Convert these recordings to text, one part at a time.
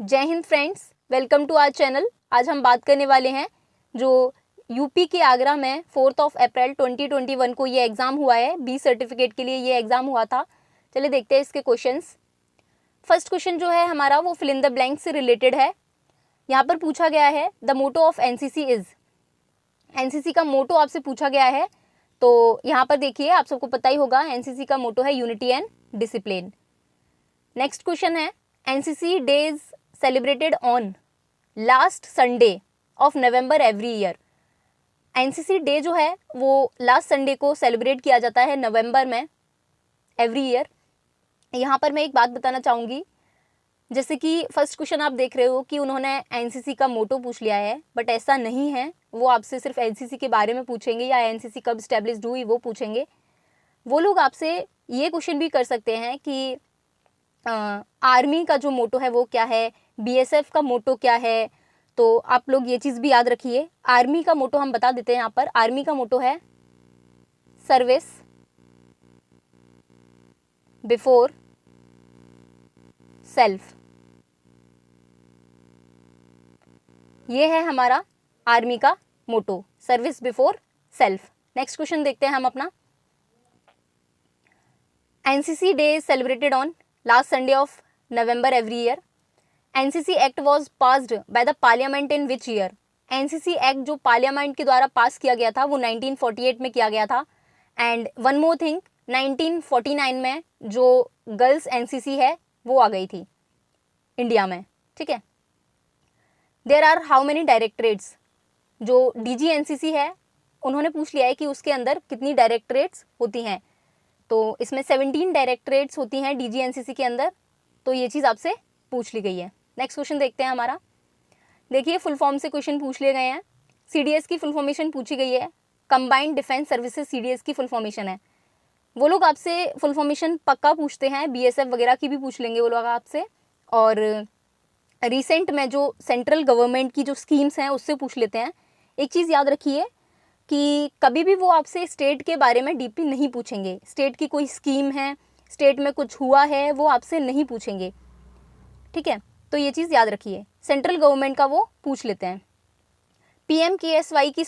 जय Hind friends, welcome to our channel. आज हम बात करने वाले हैं जो यूपी के आगरा में 4 अप्रैल 2021 को ये एग्ज़ाम हुआ है। बी सर्टिफिकेट के लिए ये एग्ज़ाम हुआ था। चलिए देखते हैं इसके क्वेश्चंस। फर्स्ट क्वेश्चन जो है हमारा वो फिल इन द ब्लैंक से रिलेटेड है। यहाँ पर पूछा गया है the motto of NCC is. NCC का मोटो आपसे पूछा गया है, तो यहाँ पर देखिए आप सबको पता ही होगा एनसीसी का मोटो है unity and discipline. Next question है NCC days celebrated on last Sunday of November every year. NCC day जो है वो लास्ट संडे को सेलिब्रेट किया जाता है नवंबर में एवरी ईयर। यहाँ पर मैं एक बात बताना चाहूँगी, जैसे कि फर्स्ट क्वेश्चन आप देख रहे हो कि उन्होंने एनसीसी का मोटो पूछ लिया है, बट ऐसा नहीं है। वो आपसे सिर्फ एनसीसी के बारे में पूछेंगे या एनसीसी कब स्टैब्लिश्ड हुई वो पूछेंगे। वो लोग आपसे ये क्वेश्चन भी कर सकते हैं कि आर्मी का जो मोटो है वो क्या है, बीएसएफ का मोटो क्या है। तो आप लोग ये चीज़ भी याद रखिए। आर्मी का मोटो हम बता देते हैं। यहाँ पर आर्मी का मोटो है सर्विस बिफोर सेल्फ। ये है हमारा आर्मी का motto, service before self. Next question देखते हैं हम अपना। NCC day is celebrated on last Sunday of November every year. NCC act was passed by the parliament in which year. NCC act जो parliament के द्वारा पास किया गया था वो 1948 में किया गया था। एंड वन मोर थिंग, 1949 में जो गर्ल्स एनसीसी है वो आ गई थी इंडिया में। ठीक है। There are how many directorates. जो डीजी एनसीसी है उन्होंने पूछ लिया है कि उसके अंदर कितनी डायरेक्टरेट्स होती हैं। तो इसमें 17 डायरेक्टरेट्स होती हैं डीजी एनसीसी के अंदर। तो ये चीज़ आपसे पूछ ली गई है। नेक्स्ट क्वेश्चन देखते हैं हमारा। देखिए फुल फॉर्म से क्वेश्चन पूछ लिए गए हैं। सीडीएस की फुल फॉर्मेशन पूछी गई है। कंबाइंड डिफेंस सर्विसेज सीडीएस की फुल फॉर्मेशन है। वो लोग आपसे फुल फॉर्मेशन पक्का पूछते हैं, बीएसएफ वगैरह की भी पूछ लेंगे वो लोग आपसे। और रिसेंट में जो सेंट्रल गवर्नमेंट की जो स्कीम्स हैं उससे पूछ लेते हैं। एक चीज़ याद रखिए कि कभी भी वो आपसे स्टेट के बारे में डीपली नहीं पूछेंगे। स्टेट की कोई स्कीम है, स्टेट में कुछ हुआ है, वो आपसे नहीं पूछेंगे। ठीक है, तो ये चीज़ याद रखिए। सेंट्रल गवर्नमेंट का वो पूछ लेते हैं। पीएमकेएसवाई की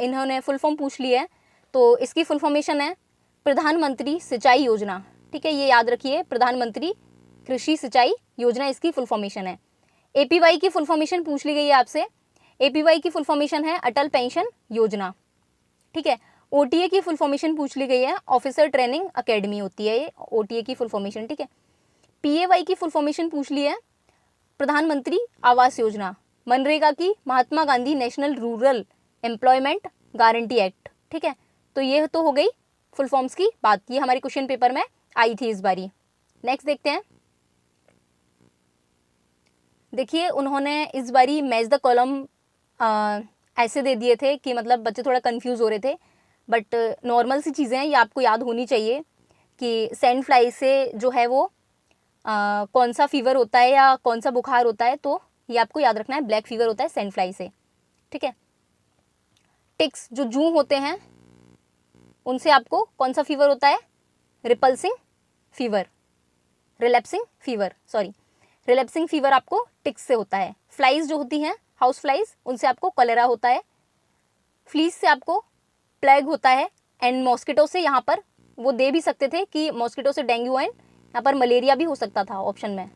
इन्होंने फुल फॉर्म पूछ ली है, तो इसकी फुल फॉर्मेशन है प्रधानमंत्री सिंचाई योजना। ठीक है, ये याद रखिए, प्रधानमंत्री कृषि सिंचाई योजना इसकी फुल फॉर्मेशन है। एपीवाई की फुल फॉर्मेशन पूछ ली गई है आपसे। एपीवाई की फुल फॉर्मेशन है अटल पेंशन योजना। ठीक है। ओटीए की फुल फॉर्मेशन पूछ ली गई है, ऑफिसर ट्रेनिंग अकेडमी होती है ये ओटीए की फुल फॉर्मेशन। ठीक है। पीएवाई की फुल फॉर्मेशन पूछ ली है प्रधानमंत्री आवास योजना। मनरेगा की Mahatma Gandhi national rural employment guarantee act. ठीक है, तो ये तो हो गई फुल फॉर्म्स की बात। ये हमारे क्वेश्चन पेपर में आई थी इस बारी। नेक्स्ट देखते हैं। देखिए उन्होंने इस बारी मैच द कॉलम ऐसे दे दिए थे कि मतलब बच्चे थोड़ा कंफ्यूज हो रहे थे, बट नॉर्मल सी चीज़ें हैं, ये आपको याद होनी चाहिए कि सैंड फ्लाई से जो है वो कौन सा फीवर होता है या कौन सा बुखार होता है। तो ये आपको याद रखना है, ब्लैक फीवर होता है सैंड फ्लाई से। ठीक है। टिक्स जो जू होते हैं उनसे आपको कौन सा फीवर होता है, repulsing fever, relapsing fever, sorry relapsing fever आपको टिक्स से होता है। फ्लाइज जो होती हैं हाउस फ्लाइज, उनसे आपको कलेरा होता है। फ्लीज से आपको प्लेग होता है। एंड मॉस्किटो से यहाँ पर वो दे भी सकते थे कि मॉस्किटो से डेंगू एंड यहाँ पर मलेरिया भी हो सकता था ऑप्शन में,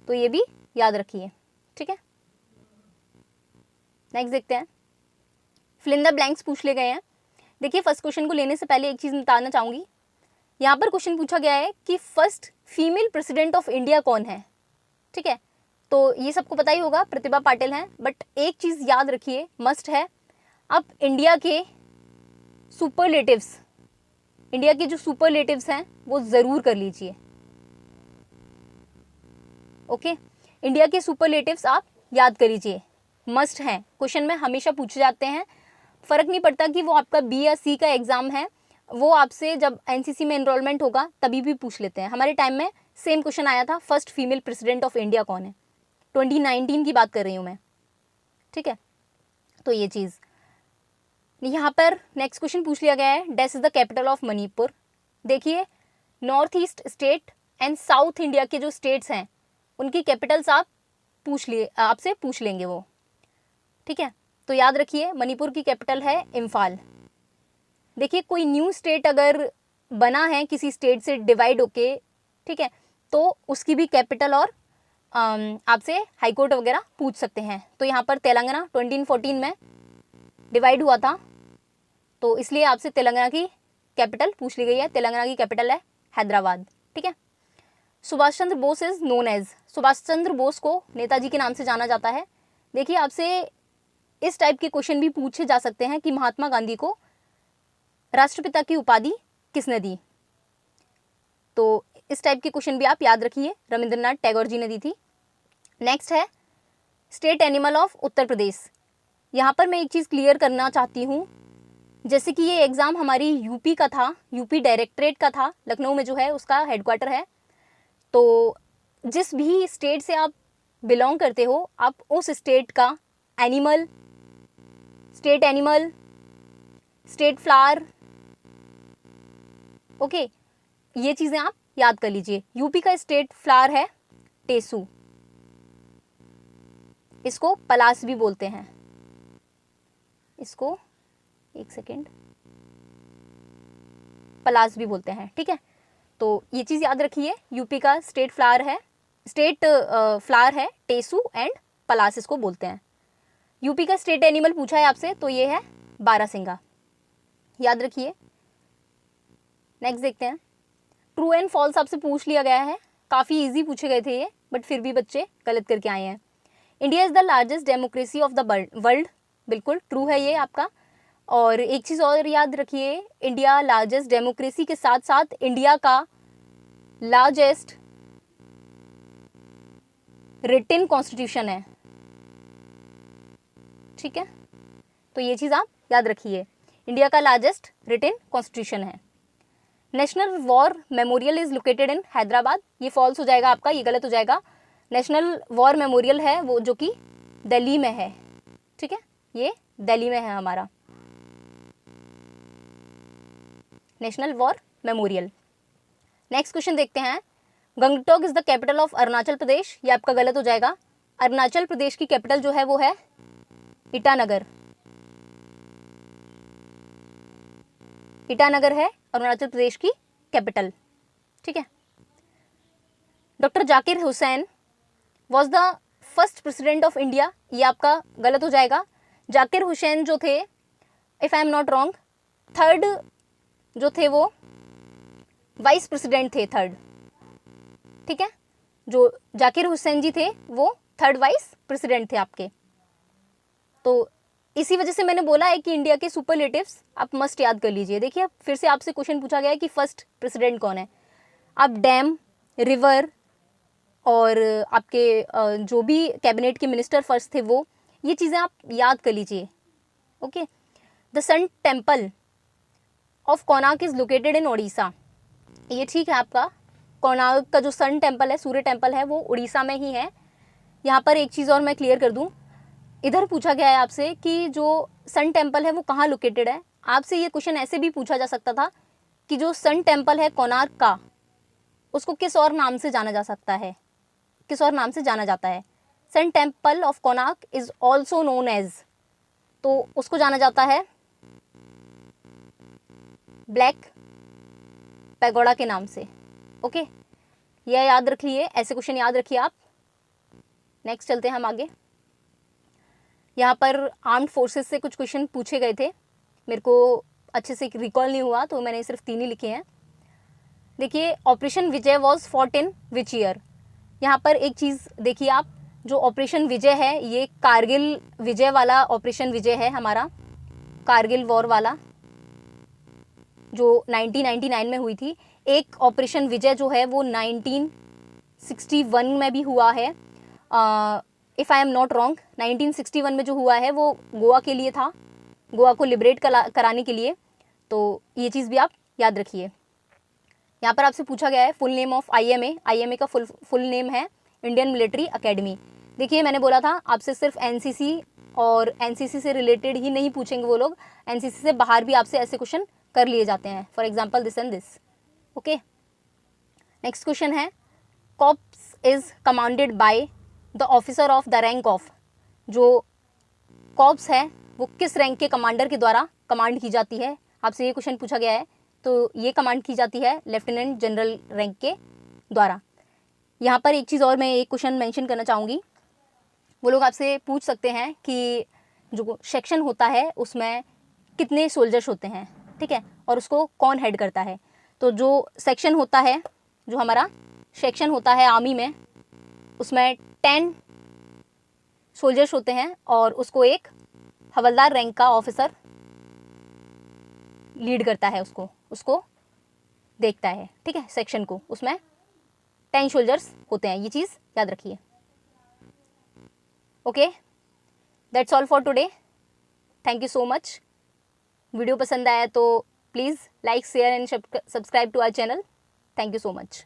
तो ये भी याद रखिए। ठीक है। नेक्स्ट देखते हैं। फिल इन द ब्लैंक्स पूछ लिए गए हैं। देखिए फर्स्ट क्वेश्चन को लेने से पहले एक चीज़ बताना चाहूँगी। यहाँ पर क्वेश्चन पूछा गया है कि first female president of India कौन है। ठीक है, तो ये सबको पता ही होगा, प्रतिभा पाटिल हैं। बट एक चीज़ याद रखिए, मस्ट है, आप इंडिया के सुपरलेटिव्स, इंडिया के जो सुपरलेटिव्स हैं वो ज़रूर कर लीजिए। ओके, इंडिया के सुपरलेटिव्स आप याद कर लीजिए, मस्ट हैं, क्वेश्चन में हमेशा पूछे जाते हैं। फ़र्क नहीं पड़ता कि वो आपका बी या सी का एग्ज़ाम है, वो आपसे जब एनसीसी में एनरोलमेंट होगा तभी भी पूछ लेते हैं। हमारे टाइम में सेम क्वेश्चन आया था, first female president of India कौन है। 2019 की बात कर रही हूँ मैं। ठीक है, तो ये चीज़ यहाँ पर नेक्स्ट क्वेश्चन पूछ लिया गया है, this is the capital of Manipur. देखिए north east state and south India के जो स्टेट्स हैं उनकी कैपिटल्स आपसे पूछ लेंगे वो, ठीक है। तो याद रखिए मणिपुर की कैपिटल है इम्फाल। देखिए कोई न्यू स्टेट अगर बना है किसी स्टेट से डिवाइड होके, ठीक है, तो उसकी भी कैपिटल और आपसे हाईकोर्ट वगैरह पूछ सकते हैं। तो यहाँ पर तेलंगाना 2014 में डिवाइड हुआ था, तो इसलिए आपसे तेलंगाना की कैपिटल पूछ ली गई है। तेलंगाना की कैपिटल है हैदराबाद, ठीक है। Subhash Chandra Bose is known as, Subhash Chandra Bose को नेताजी के नाम से जाना जाता है। देखिए आपसे इस टाइप के क्वेश्चन भी पूछे जा सकते हैं कि महात्मा गांधी को राष्ट्रपिता की उपाधि किसने दी। तो इस टाइप के क्वेश्चन भी आप याद रखिए, रविंद्रनाथ टैगोर जी ने दी थी। नेक्स्ट है state animal of Uttar Pradesh. यहाँ पर मैं एक चीज़ क्लियर करना चाहती हूँ, जैसे कि ये एग्ज़ाम हमारी यूपी का था, यूपी डायरेक्टरेट का था, लखनऊ में जो है उसका हेडक्वार्टर है। तो जिस भी स्टेट से आप बिलोंग करते हो, आप उस स्टेट का animal, state animal, state flower, okay, ये चीज़ें आप याद कर लीजिए। यूपी का स्टेट फ्लावर है टेसू, इसको पलास भी बोलते हैं। इसको एक सेकेंड, पलास भी बोलते हैं, ठीक है। तो ये चीज़ याद रखिए, यूपी का स्टेट फ्लावर है टेसू एंड पलास इसको बोलते हैं। यूपी का स्टेट एनिमल पूछा है आपसे, तो ये है बारहसिंगा, याद रखिए। नेक्स्ट देखते हैं, ट्रू एंड फॉल्स आपसे पूछ लिया गया है, काफ़ी इजी पूछे गए थे ये, बट फिर भी बच्चे गलत करके आए हैं। India is the largest democracy of the world, बिल्कुल ट्रू है ये आपका। और एक चीज़ और याद रखिए, इंडिया लार्जेस्ट डेमोक्रेसी के साथ साथ इंडिया का लार्जेस्ट रिटन कॉन्स्टिट्यूशन है, ठीक है। तो ये चीज़ आप याद रखिए, इंडिया का लार्जेस्ट रिटन कॉन्स्टिट्यूशन है। National war memorial is located इन हैदराबाद, ये फॉल्स हो जाएगा आपका, ये गलत हो जाएगा। नेशनल वॉर मेमोरियल है वो जो कि दिल्ली में है, ठीक है, ये दिल्ली में है हमारा national war memorial. Next question देखते हैं, Gangtok is the capital of Arunachal Pradesh, ये आपका गलत हो जाएगा। अरुणाचल प्रदेश की कैपिटल जो है वो है ईटानगर, ईटानगर है अरुणाचल प्रदेश की कैपिटल, ठीक है। Doctor Zakir Hussain was the first president of India, ये आपका गलत हो जाएगा। जाकिर हुसैन जो थे, if I am not wrong, third जो थे वो वाइस प्रेसिडेंट थे, थर्ड, ठीक है। जो जाकिर हुसैन जी थे वो थर्ड वाइस प्रेसिडेंट थे आपके। तो इसी वजह से मैंने बोला है कि इंडिया के सुपरलेटिव्स आप मस्ट याद कर लीजिए। देखिए फिर से आपसे क्वेश्चन पूछा गया है कि फर्स्ट प्रेसिडेंट कौन है, आप डैम, रिवर और आपके जो भी कैबिनेट के मिनिस्टर फर्स्ट थे वो, ये चीज़ें आप याद कर लीजिए, okay. The sun temple of Konark is located in Orissa, ये ठीक है आपका। कोणार्क का जो सन टेम्पल है, सूर्य टेम्पल है, वो उड़ीसा में ही है। यहाँ पर एक चीज़ और मैं क्लियर कर दूँ, इधर पूछा गया है आपसे कि जो सन टेम्पल है वो कहाँ लोकेटेड है। आपसे ये क्वेश्चन ऐसे भी पूछा जा सकता था कि जो सन टेम्पल है कोणार्क का, उसको किस और नाम से जाना जा सकता है, किस और नाम से जाना जाता है। Sun temple of Konark is also known as, तो उसको जाना जाता है ब्लैक पैगोडा के नाम से, ओके। यह याद रखिए, ऐसे क्वेश्चन याद रखिए आप। नेक्स्ट चलते हैं हम आगे। यहाँ पर आर्म्ड फोर्सेस से कुछ क्वेश्चन पूछे गए थे, मेरे को अच्छे से रिकॉल नहीं हुआ तो मैंने सिर्फ 3 ही लिखे हैं। देखिए operation Vijay was fought in which year, यहाँ पर एक चीज़ देखिए आप, जो ऑपरेशन विजय है ये कारगिल विजय वाला ऑपरेशन विजय है हमारा, कारगिल वॉर वाला जो 1999 में हुई थी। एक ऑपरेशन विजय जो है वो 1961 में भी हुआ है, if I am not wrong. 1961 में जो हुआ है वो गोवा के लिए था, गोवा को लिबरेट कराने के लिए। तो ये चीज़ भी आप याद रखिए। यहाँ पर आपसे पूछा गया है full name of IMA, IMA का फुल नेम है इंडियन मिलिट्री अकेडमी। देखिए मैंने बोला था आपसे सिर्फ NCC और NCC से रिलेटेड ही नहीं पूछेंगे वो लोग, NCC से बाहर भी आपसे ऐसे क्वेश्चन कर लिए जाते हैं, for example this and this, okay. Next question है corps is commanded by the officer of the rank of, जो कॉर्प्स है वो किस रैंक के कमांडर के द्वारा कमांड की जाती है, आपसे ये क्वेश्चन पूछा गया है। तो ये कमांड की जाती है लेफ्टिनेंट जनरल रैंक के द्वारा। यहाँ पर एक चीज़ और मैं एक क्वेश्चन मेंशन करना चाहूँगी, वो लोग आपसे पूछ सकते हैं कि जो सेक्शन होता है उसमें कितने सोल्जर्स होते हैं, ठीक है, और उसको कौन हेड करता है। तो जो सेक्शन होता है, जो हमारा सेक्शन होता है आर्मी में, उसमें 10 सोल्जर्स होते हैं और उसको एक हवलदार रैंक का ऑफिसर लीड करता है, उसको देखता है, ठीक है, सेक्शन को। उसमें 10 सोल्जर्स होते हैं, ये चीज़ याद रखिए। Okay, that's all for today. Thank you so much. Video पसंद आया तो please like, share and subscribe to our channel. Thank you so much.